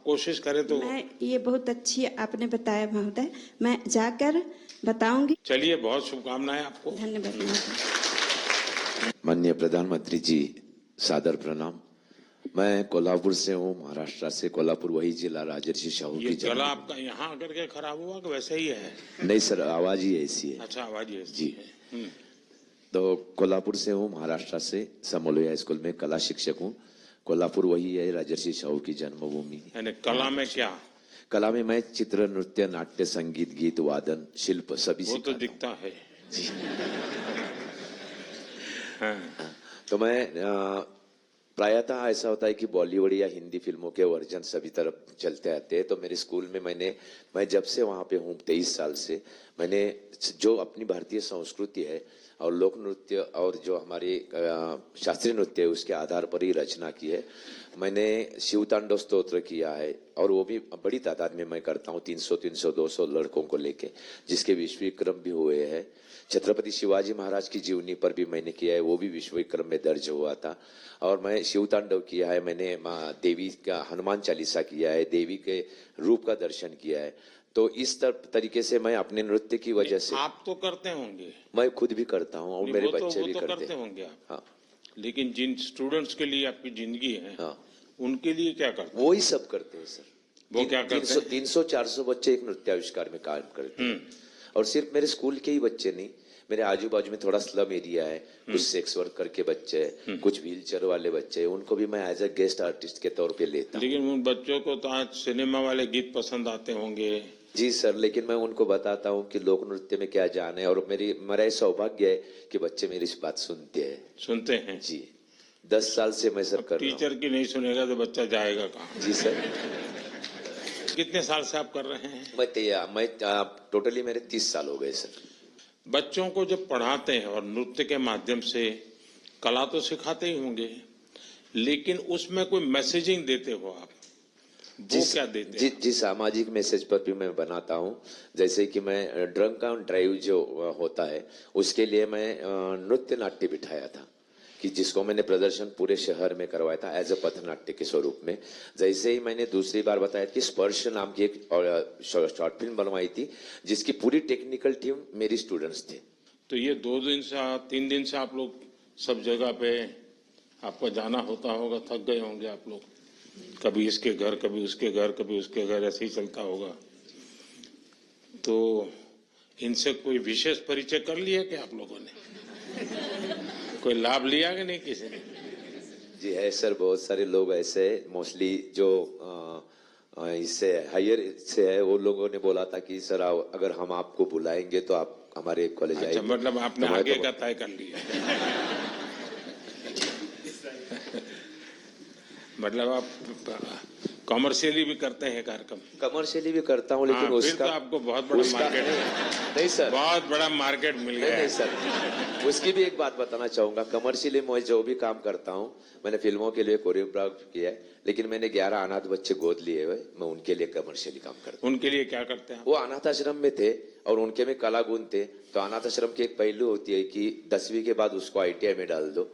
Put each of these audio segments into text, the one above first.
कोशिश करें तो। मैं ये बहुत अच्छी आपने बताया महोदय, मैं जाकर बताऊंगी। चलिए, बहुत शुभकामनाएं आपको। धन्यवाद महोदय। माननीय प्रधानमंत्री जी, सादर प्रणाम। मैं कोल्हापुर से हूँ, महाराष्ट्र से। कोल्हापुर वही जिला राजर्षि शाहू ये की गला जन्म। आपका यहाँ आकर के खराब हुआ कि वैसे ही है? नहीं सर, आवाज ही ऐसी है। अच्छा, आवाज ही ऐसी जी। है। तो कोल्हापुर से हूँ, महाराष्ट्र से। समोलोया स्कूल में कला शिक्षक हूँ। कोल्हापुर वही है राजर्षि शाहू की जन्मभूमि। यानी कला में क्या? कला में मैं चित्र, नृत्य, नाट्य, संगीत, गीत, वादन, शिल्प सभी वो तो सीखा था। दिखता है। जी। हाँ। तो मैं प्रायतः ऐसा होता है कि बॉलीवुड या हिंदी फिल्मों के वर्जन सभी तरफ चलते आते हैं। तो मेरे स्कूल में मैं जब से वहाँ पे हूँ 23 साल से, मैंने जो अपनी भारतीय संस्कृति है और लोक नृत्य और जो हमारी शास्त्रीय नृत्य है उसके आधार पर ही रचना की है। मैंने शिवतांडव स्तोत्र किया है और वो भी बड़ी तादाद में मैं करता हूँ, 300, 200 लड़कों को लेके, जिसके विश्व विक्रम भी हुए हैं। छत्रपति शिवाजी महाराज की जीवनी पर भी मैंने किया है, वो भी विश्व विक्रम में दर्ज हुआ था। और मैं शिवतांडव किया है, मैंने माँ देवी का हनुमान चालीसा किया है, देवी के रूप का दर्शन किया है। तो इस तरीके से मैं अपने नृत्य की वजह से। आप तो करते होंगे? मैं खुद भी करता हूँ और मेरे बच्चे भी करते होंगे आप। हाँ। लेकिन जिन स्टूडेंट्स के लिए आपकी जिंदगी है, हाँ, उनके लिए क्या करते हैं? वो ही सब करते हैं सर। वो क्या करते हैं? 300-400 बच्चे एक नृत्य आविष्कार में काम करते हैं। और सिर्फ मेरे स्कूल के ही बच्चे नहीं, मेरे आजू बाजू में थोड़ा स्लम एरिया है, कुछ सेक्स वर्कर के बच्चे हैं, कुछ व्हीलचेयर वाले बच्चे हैं, उनको भी मैं एज अ गेस्ट आर्टिस्ट के तौर पे लेता हूँ। लेकिन उन बच्चों को तो आज सिनेमा वाले गीत पसंद आते होंगे। जी सर, लेकिन मैं उनको बताता हूँ कि लोक नृत्य में क्या जान है। और मेरा सौभाग्य है कि बच्चे मेरी इस बात सुनते हैं। जी, 10 साल से मैं सर कर रहा हूँ। टीचर की नहीं सुनेगा तो बच्चा जाएगा कहाँ? जी सर। कितने साल से आप कर रहे हैं? मैं टोटली मेरे 30 साल हो गए सर। बच्चों को जब पढ़ाते हैं और नृत्य के माध्यम से कला तो सिखाते ही होंगे, लेकिन उसमें कोई मैसेजिंग देते हो आप? वो क्या देते हैं? जी, सामाजिक मैसेज पर भी मैं बनाता हूँ। जैसे कि मैं ड्रंक ऑन ड्राइव जो होता है उसके लिए मैं नृत्य नाट्य बिठाया था, कि जिसको मैंने प्रदर्शन पूरे शहर में करवाया था एज अ पथनाट्य के स्वरूप में। जैसे ही मैंने दूसरी बार बताया कि स्पर्श नाम की एक शॉर्ट फिल्म बनवाई थी, जिसकी पूरी टेक्निकल टीम मेरी स्टूडेंट्स थे। तो ये 2 दिन से 3 दिन से आप लोग सब जगह पे आपको जाना होता होगा, थक गए होंगे आप लोग। कभी इसके घर, कभी उसके घर, कभी उसके घर, ऐसे ही चलता होगा। तो इनसे कोई विशेष परिचय कर लिया क्या आप लोगों ने? कोई लाभ लिया कि नहीं किसी ने? जी है सर, बहुत सारे लोग ऐसे मोस्टली जो इससे हायर से है, वो लोगों ने बोला था कि सर अगर हम आपको बुलाएंगे तो आप हमारे कॉलेज आएंगे। अच्छा, मतलब आपने आगे का तय कर लिया। मतलब आप कॉमर्शियली भी करते हैं कार्यक्रम? कमर्शियली भी करता हूँ, लेकिन उसका तो आपको बहुत बड़ा मार्केट नहीं सर, बहुत बड़ा मार्केट मिल गया। नहीं सर, उसकी भी एक बात बताना चाहूंगा। कमर्शियली मैं जो भी काम करता हूँ, मैंने फिल्मों के लिए कोरियोग्राफ किया है, लेकिन मैंने 11 अनाथ बच्चे गोद लिए हुए, मैं उनके लिए कमर्शियली काम करता हूँ। उनके लिए क्या करते हैं? वो अनाथ आश्रम में थे और उनके में कला गुण थे। तो अनाथ आश्रम की एक पहलू होती है कि 10वीं के बाद उसको ITI में डाल दो।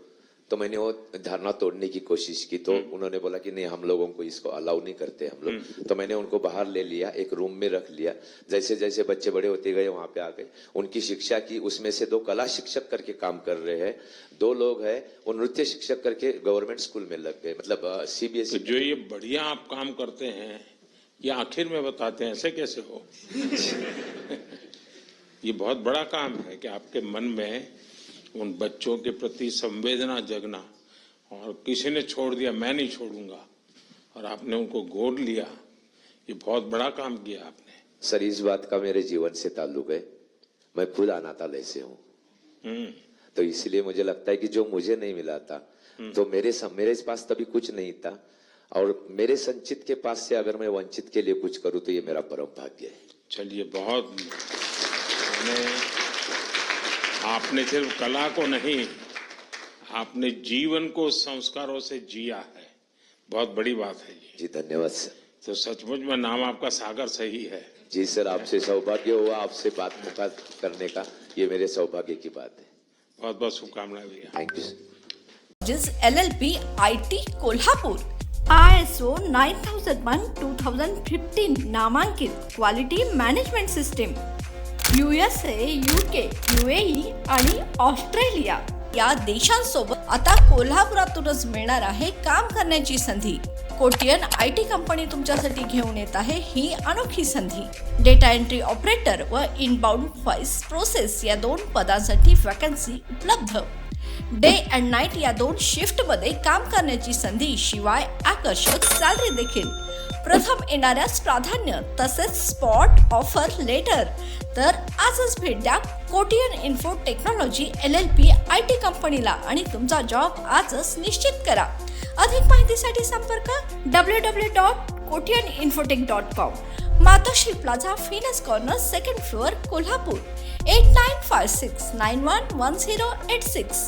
तो मैंने वो धारणा तोड़ने की कोशिश की, तो उन्होंने बोला कि नहीं, हम लोगों को इसको अलाउ नहीं करते हम लोग। तो मैंने उनको बाहर ले लिया, एक रूम में रख लिया। जैसे जैसे बच्चे बड़े होते गए वहां पे आ गए, उनकी शिक्षा की। उसमें से 2 कला शिक्षक करके काम कर रहे हैं, 2 लोग हैं वो नृत्य शिक्षक करके गवर्नमेंट स्कूल में लग गए, मतलब CBSE। तो जो ये बढ़िया आप काम करते हैं, ये आखिर में बताते हैं, ऐसे कैसे हो? ये बहुत बड़ा काम है कि आपके मन में उन बच्चों के प्रति संवेदना जगना, और किसी ने छोड़ दिया, मैं नहीं छोड़ूंगा, और आपने उनको गोद लिया। ये बहुत बड़ा काम किया आपने। सर, इस बात का मेरे जीवन से ताल्लुक है। मैं खुद अनाथालय से हूँ, तो इसलिए मुझे लगता है कि जो मुझे नहीं मिला था, तो मेरे पास तभी कुछ नहीं था, और मेरे संचित के पास से अगर मैं वंचित के लिए कुछ करूँ तो ये मेरा परम भाग्य है। चलिए, बहुत आपने सिर्फ कला को नहीं, आपने जीवन को संस्कारों से जिया है। बहुत बड़ी बात है ये। जी धन्यवाद सर। तो सचमुच में नाम आपका सागर सही है। जी सर, आपसे सौभाग्य हुआ, आपसे बात करने का, ये मेरे सौभाग्य की बात है। बहुत बहुत शुभकामनाएं भैया। Thank you sir. LLB IT Kolhapur ISO 9001:2015 नामांकित quality management system USA, UK, UAE आणि ऑस्ट्रेलिया या देशांसोबत आता कोल्हापुरातूनच मिळणार आहे काम करण्याची संधी. कोटियन IT कंपनी तुमच्यासाठी घेऊन येत आहे ही अनोखी संधी. डेटा एंट्री ऑपरेटर व इनबाउंड व्हॉइस प्रोसेस या 2 पदांसाठी वॅकन्सी उपलब्ध. डे अँड नाईट या 2 शिफ्टमध्ये काम करण्याची संधी, शिवाय आकर्षक सॅलरी देखील. प्रथम येणाऱ्यास प्राधान्य तसेच स्पॉट ऑफर लेटर. तर आजच भेट द्या Kotian info technology LLP IT कंपनीला आणि तुमचा जॉब आजच निश्चित करा. अधिक माहितीसाठी संपर्क www.kotiyaninfotech.com. मातोश्री प्लाझा, फिनस कॉर्नर, 2nd फ्लोअर, कोल्हापूर. 8956911086.